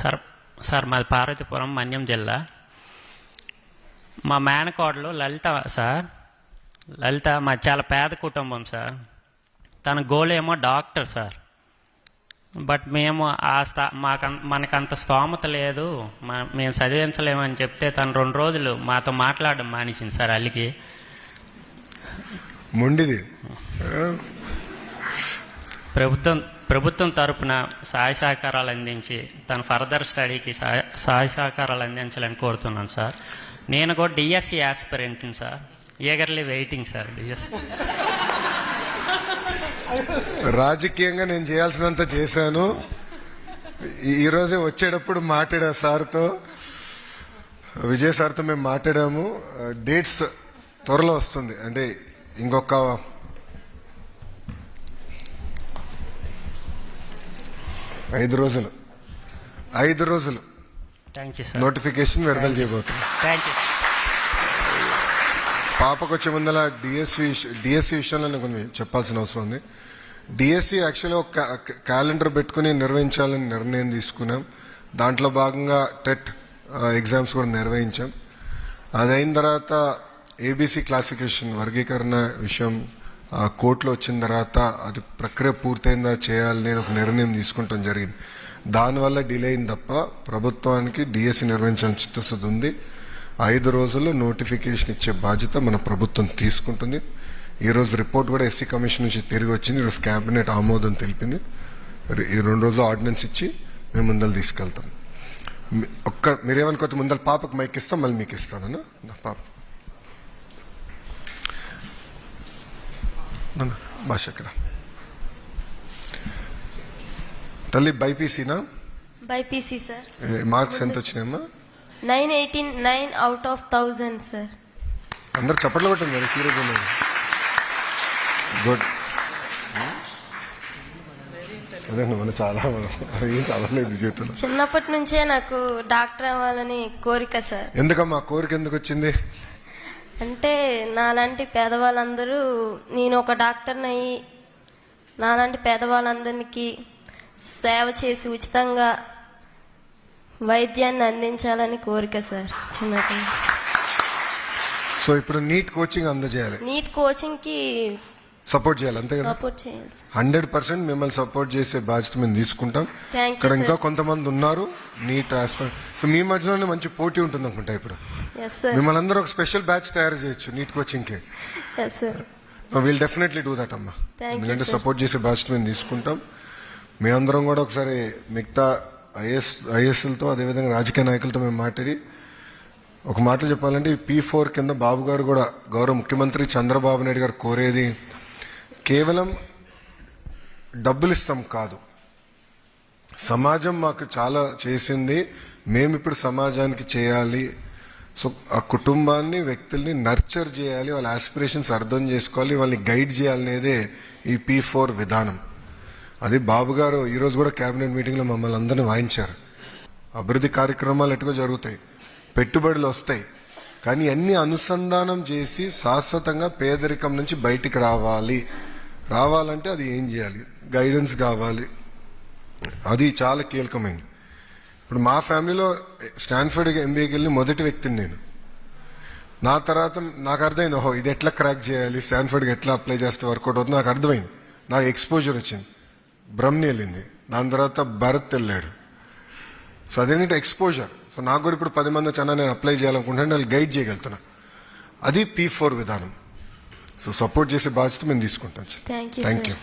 Sir మాది పార్వతీపురం, మన్యం జిల్లా. మా మేనకోడలు లలిత సార్. లలిత మాది చాలా పేద కుటుంబం సార్. తన గోల్ ఏమో డాక్టర్ సార్. బట్ మేము మనకంత స్తోమత లేదు, మేము చదివించలేమని చెప్తే తను 2 రోజులు మాతో మాట్లాడడం మానేసింది సార్. అల్లికి మొండిది. ప్రభుత్వం తరపున సహాయ సహకారాలు అందించి తన ఫర్దర్ స్టడీకి సహాయ సహకారాలు అందించాలని కోరుతున్నాను సార్. నేను కూడా డిఎస్సి యాస్పిరెంట్ని sir. Eagerly waiting sir DSC. రాజకీయంగా నేను చేయాల్సినంత చేశాను. ఈరోజే వచ్చేటప్పుడు మాట్లాడా సార్తో, విజయ్ సార్తో మేము మాట్లాడాము. డేట్స్ త్వరలో వస్తుంది, అంటే ఇంకొక 5 రోజులు నోటిఫికేషన్ విడుదల చేయబోతుంది. పాపకు వచ్చే ముందర డిఎస్సి విషయంలో నేను కొన్ని చెప్పాల్సిన అవసరం ఉంది. డిఎస్సి యాక్చువల్గా ఒక క్యాలెండర్ పెట్టుకుని నిర్వహించాలని నిర్ణయం తీసుకున్నాం. దాంట్లో భాగంగా టెట్ ఎగ్జామ్స్ కూడా నిర్వహించాం. అదైన తర్వాత ఏబీసీ క్లాసిఫికేషన్ వర్గీకరణ విషయం కోర్టులో వచ్చిన తర్వాత అది ప్రక్రియ పూర్తయిందా చేయాలని ఒక నిర్ణయం తీసుకుంటాం జరిగింది. దానివల్ల డిలే అయింది తప్ప ప్రభుత్వానికి డిఎస్సి నిర్వహించాలని చిత్తశుద్ధి ఉంది. 5 రోజుల్లో నోటిఫికేషన్ ఇచ్చే బాధ్యత మన ప్రభుత్వం తీసుకుంటుంది. ఈరోజు రిపోర్ట్ కూడా ఎస్సీ కమిషన్ నుంచి తిరిగి వచ్చింది. ఈరోజు క్యాబినెట్ ఆమోదం తెలిపింది. ఈ 2 రోజులు ఆర్డినెన్స్ ఇచ్చి మేము ముందలు తీసుకెళ్తాం. మీరేమనుకోతే ముందర పాపకు మైక్ ఇస్తాం, మళ్ళీ మీకు ఇస్తాను. పాప భాష ఎక్కడ తల్లి? బైపీసీనా? BiPC sir. మార్క్స్ ఎంత వచ్చినాయమ్మా? 989 out of 1000 సార్. అందరు చప్పట్లు కొట్టండి మరి. Serious good. అదే మనం చాలా ఏం చదవలేదు జీవితంలో. చిన్నప్పటి నుంచే నాకు డాక్టర్ అవ్వాలని కోరిక సార్. ఎందుకమ్మా కోరిక ఎందుకు వచ్చింది? అంటే నాలాంటి పేదవాళ్ళందరూ, నేను ఒక డాక్టర్ని అయ్యి నాలాంటి పేదవాళ్ళందరికీ సేవ చేసి ఉచితంగా వైద్యాన్ని అందించాలని కోరిక సార్ చిన్నప్పటి. సో ఇప్పుడు నీట్ కోచింగ్ అందజేయాలి, నీట్ కోచింగ్ కి సపోర్ట్ చేయాలి, అంతే కదా? సపోర్ట్ చేయాలి. 100% మిమ్మల్ని సపోర్ట్ చేసే బాధ్యత మేము తీసుకుంటాం. ఇక్కడ ఇంకా కొంతమంది ఉన్నారు నీట్ ఆస్పిరెంట్. సో మీ మధ్యలోనే మంచి పోటీ ఉంటుంది అనుకుంటా. ఇప్పుడు మిమ్మల్ని అందరూ ఒక స్పెషల్ బ్యాచ్ తయారు చేయొచ్చు నీట్ కోచింగ్ కి. వీల్ డెఫినెట్లీ డూ దట్ అమ్మా. ఎందుకంటే సపోర్ట్ చేసే బాధ్యత మేము తీసుకుంటాం. మేమందరం కూడా ఒకసారి మిగతా ఐఎస్ఎల్తో అదేవిధంగా రాజకీయ నాయకులతో మేము మాట్లాడి ఒక మాటలు చెప్పాలంటే P4 కింద బాబు గారు కూడా, గౌరవ ముఖ్యమంత్రి చంద్రబాబు నాయుడు గారు కోరేది కేవలం డబ్బులు ఇస్తాం కాదు. సమాజం మాకు చాలా చేసింది, మేము ఇప్పుడు సమాజానికి చేయాలి. సో ఆ కుటుంబాన్ని, వ్యక్తుల్ని నర్చర్ చేయాలి, వాళ్ళ ఆస్పిరేషన్స్ అర్థం చేసుకోవాలి, వాళ్ళని గైడ్ చేయాలనేదే ఈ P4 విధానం. అది బాబు గారు ఈరోజు కూడా కేబినెట్ మీటింగ్లో మమ్మల్ని అందరినీ వాయించారు. అభివృద్ధి కార్యక్రమాలు ఎటుగా జరుగుతాయి, పెట్టుబడులు వస్తాయి, కానీ అన్ని అనుసంధానం చేసి శాశ్వతంగా పేదరికం నుంచి బయటికి రావాలంటే అది ఏం చేయాలి? గైడెన్స్ కావాలి. అది చాలా కీలకమైంది. ఇప్పుడు మా ఫ్యామిలీలో స్టాన్ఫర్డ్ MBAకి వెళ్ళి మొదటి వ్యక్తిని నేను. నా తర్వాత నాకు అర్థమైంది, ఓహో ఇది ఎట్లా క్రాక్ చేయాలి, స్టాన్ఫర్డ్కి ఎట్లా అప్లై చేస్తే వర్కౌట్ అవుతుంది నాకు అర్థమైంది. నాకు ఎక్స్పోజర్ వచ్చింది. బ్రహ్మని వెళ్ళింది, దాని తర్వాత భరత్ వెళ్ళాడు. సో అదేంటంటే ఎక్స్పోజర్. సో నాకు కూడా ఇప్పుడు 10 మంది వచ్చాను, నేను అప్లై చేయాలనుకుంటున్నాను, నేను గైడ్ చేయగలుగుతున్నా. అది P4 విధానం. సో సపోర్ట్ చేసే బాధ్యత మేము తీసుకుంటాం. Thank you.